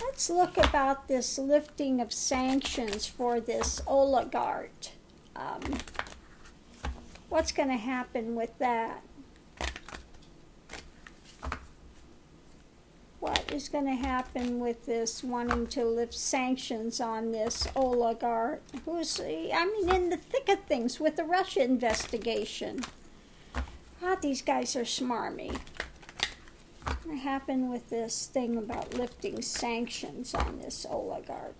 Let's look about this lifting of sanctions for this oligarch. What's going to happen with that? What is going to happen with this wanting to lift sanctions on this oligarch who's, I mean, in the thick of things with the Russia investigation? Ah, these guys are smarmy. What's going to happen with this thing about lifting sanctions on this oligarch?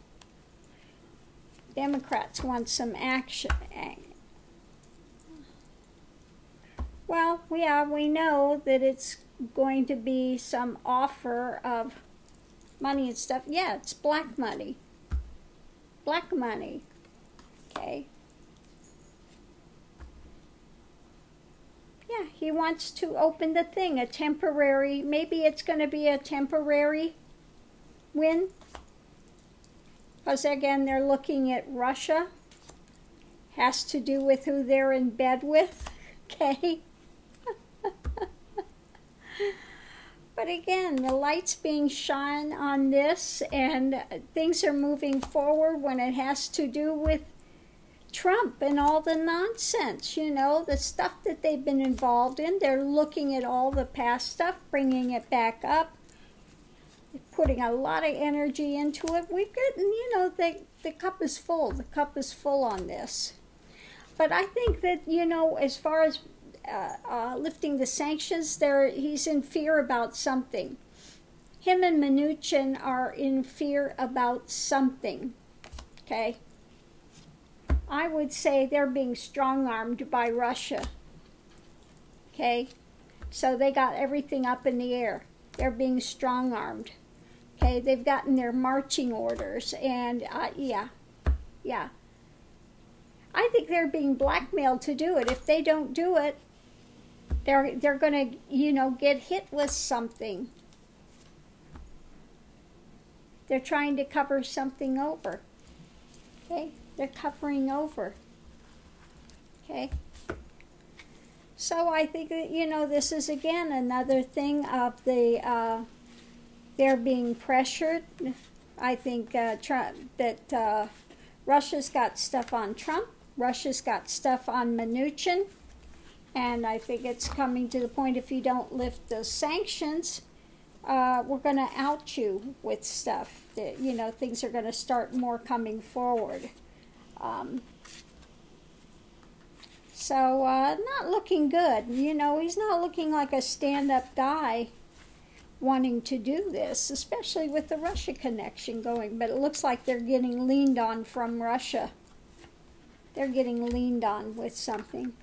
Democrats want some action. Well, yeah, we know that it's going to be some offer of money and stuff. Yeah, it's black money. Black money. Okay. Yeah, he wants to open the thing, a temporary, maybe it's going to be a temporary win. Because again, they're looking at Russia. Has to do with who they're in bed with. Okay. But again, the light's being shone on this, and things are moving forward when it has to do with Trump and all the nonsense, you know, the stuff that they've been involved in. They're looking at all the past stuff, bringing it back up, putting a lot of energy into it. We've got, you know, the cup is full. The cup is full on this. But I think that, you know, as far as lifting the sanctions, he's in fear about something. Him and Mnuchin are in fear about something. Okay? I would say they're being strong-armed by Russia. Okay? So they got everything up in the air. They're being strong-armed. Okay? They've gotten their marching orders. And, yeah. I think they're being blackmailed to do it. If they don't do it, they're going to, you know, get hit with something. They're trying to cover something over. Okay? They're covering over. Okay? So I think that, you know, this is again another thing of the, they're being pressured. I think Russia's got stuff on Trump. Russia's got stuff on Mnuchin. And I think it's coming to the point, if you don't lift those sanctions, we're going to out you with stuff. That, you know, things are going to start more coming forward. So not looking good. You know, he's not looking like a stand-up guy wanting to do this, especially with the Russia connection going. But it looks like they're getting leaned on from Russia. They're getting leaned on with something.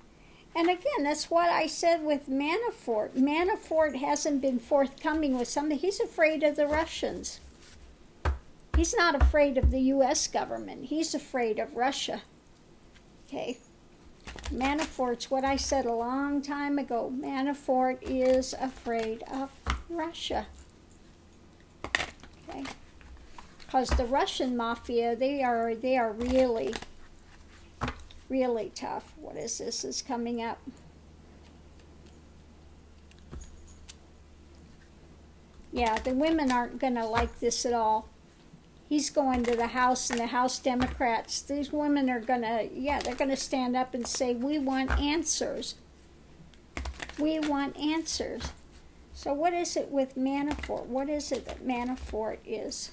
And again, that's what I said with Manafort. Manafort hasn't been forthcoming with something. He's afraid of the Russians. He's not afraid of the U.S. government. He's afraid of Russia. Okay? Manafort's what I said a long time ago. Manafort is afraid of Russia. Okay? Because the Russian mafia, they are really tough. What is this? Is coming up. Yeah, the women aren't going to like this at all. He's going to the House, and the House Democrats, these women are going to, yeah, they're going to stand up and say, we want answers. We want answers. So what is it with Manafort? What is it that Manafort is?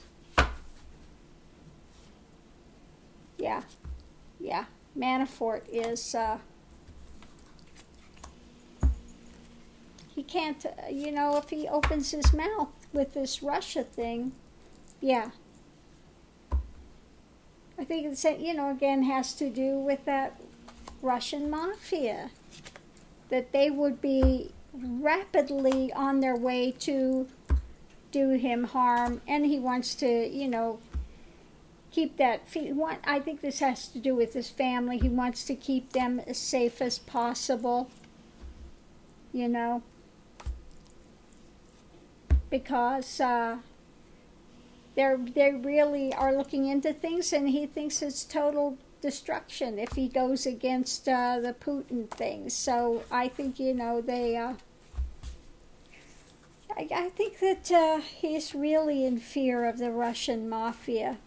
Yeah. Manafort is, he can't, you know, if he opens his mouth with this Russia thing, yeah. I think it's, you know, again, has to do with that Russian mafia. That they would be rapidly on their way to do him harm, and he wants to, you know, keep that. I think this has to do with his family. He wants to keep them as safe as possible, you know, because they really are looking into things, and he thinks it's total destruction if he goes against the Putin things. So I think, you know, they I think that he's really in fear of the Russian mafia,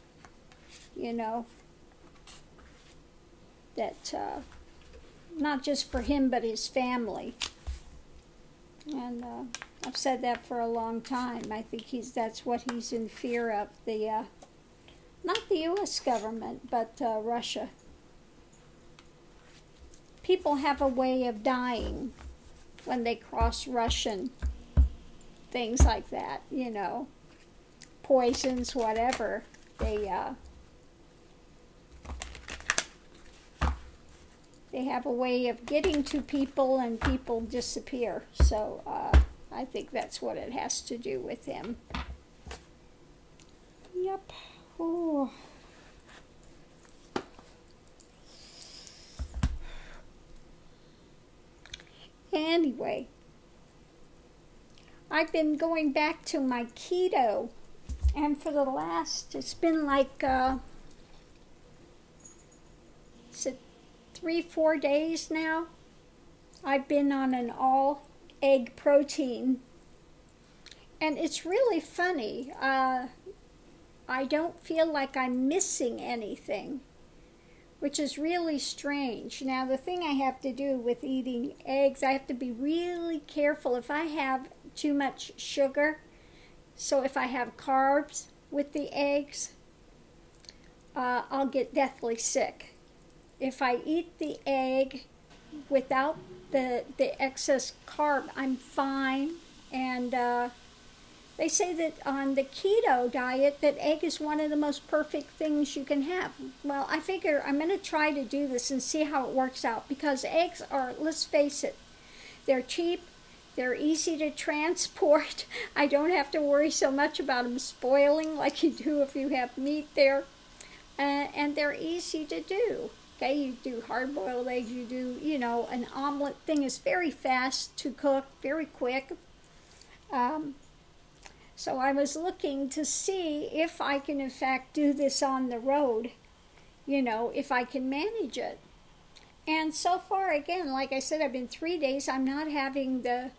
you know, that not just for him but his family. And I've said that for a long time. I think that's what he's in fear of, the not the U.S. government, but Russia. People have a way of dying when they cross Russian, things like that, you know, poisons, whatever. They have a way of getting to people, and people disappear. So I think that's what it has to do with him. Yep. Ooh. Anyway, I've been going back to my keto, and for the last, it's been like, is it 3-4 days now? I've been on an all egg protein, and it's really funny. I don't feel like I'm missing anything, which is really strange. Now, the thing I have to do with eating eggs, I have to be really careful if I have too much sugar. So if I have carbs with the eggs, I'll get deathly sick. If I eat the egg without the excess carb, I'm fine. And they say that on the keto diet, that egg is one of the most perfect things you can have. Well, I figure I'm going to try to do this and see how it works out, because eggs are, let's face it, they're cheap, they're easy to transport. I don't have to worry so much about them spoiling like you do if you have meat there. And they're easy to do. Okay, you do hard-boiled eggs, you do, you know, an omelet thing is very fast to cook, very quick. So I was looking to see if I can, in fact, do this on the road, you know, if I can manage it. And so far, again, like I said, I've been 3 days. I'm not having the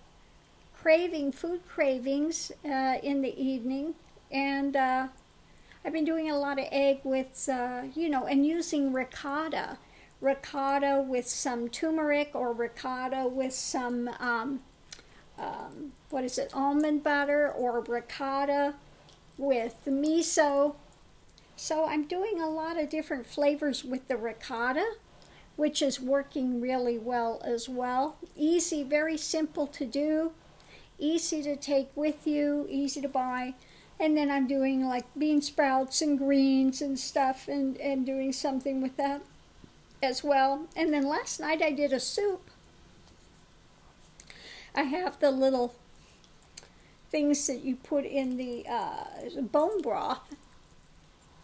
food cravings in the evening. And I've been doing a lot of egg with, you know, and using ricotta. Ricotta with some turmeric, or ricotta with some almond butter, or ricotta with miso. So I'm doing a lot of different flavors with the ricotta, which is working really well as well. Easy, very simple to do, easy to take with you, easy to buy. And then I'm doing like bean sprouts and greens and stuff, and doing something with that as well. And then last night I did a soup. I have the little things that you put in the bone broth.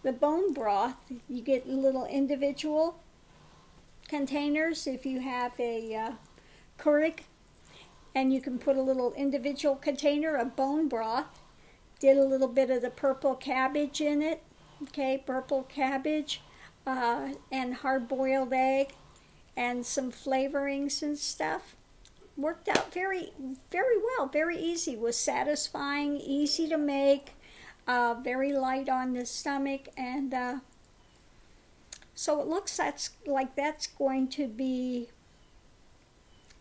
The bone broth, you get little individual containers if you have a Keurig, and you can put a little individual container of bone broth. Did a little bit of the purple cabbage in it, okay, purple cabbage, and hard-boiled egg, and some flavorings and stuff. Worked out very, very well, very easy, was satisfying, easy to make, very light on the stomach, and so it looks like that's going to be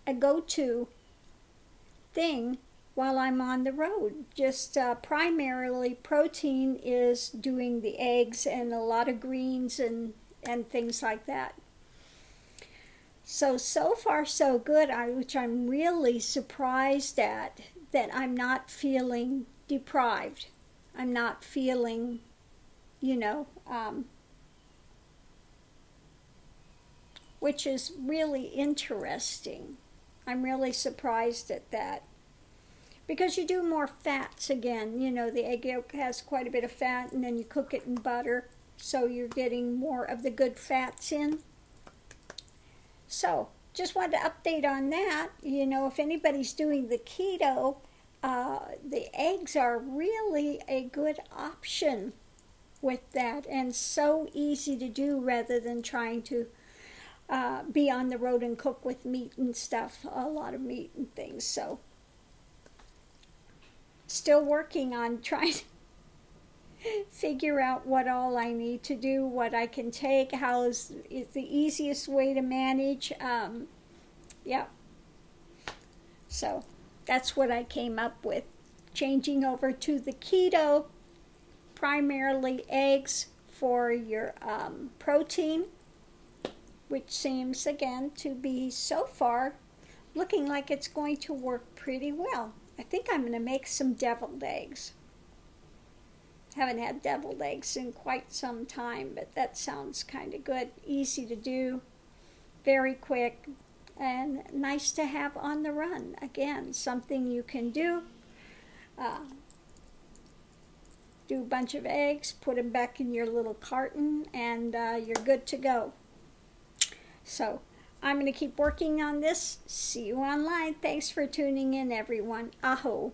a go-to thing while I'm on the road. Just primarily protein is doing the eggs and a lot of greens and things like that. So far so good, which I'm really surprised at, that I'm not feeling deprived. I'm not feeling, you know, which is really interesting. I'm really surprised at that. Because you do more fats again. You know, the egg yolk has quite a bit of fat, and then you cook it in butter, so you're getting more of the good fats in. So, just wanted to update on that. You know, if anybody's doing the keto, the eggs are really a good option with that, and so easy to do rather than trying to be on the road and cook with meat and stuff, a lot of meat and things. So Still working on trying to figure out what all I need to do, what I can take, how is the easiest way to manage. Yeah. So that's what I came up with. Changing over to the keto, primarily eggs for your protein, which seems again to be so far looking like it's going to work pretty well. I think I'm going to make some deviled eggs. Haven't had deviled eggs in quite some time, but that sounds kind of good. Easy to do, very quick, and nice to have on the run. Again, something you can do. Do a bunch of eggs, put them back in your little carton, and you're good to go. So I'm going to keep working on this. See you online. Thanks for tuning in, everyone. Aho.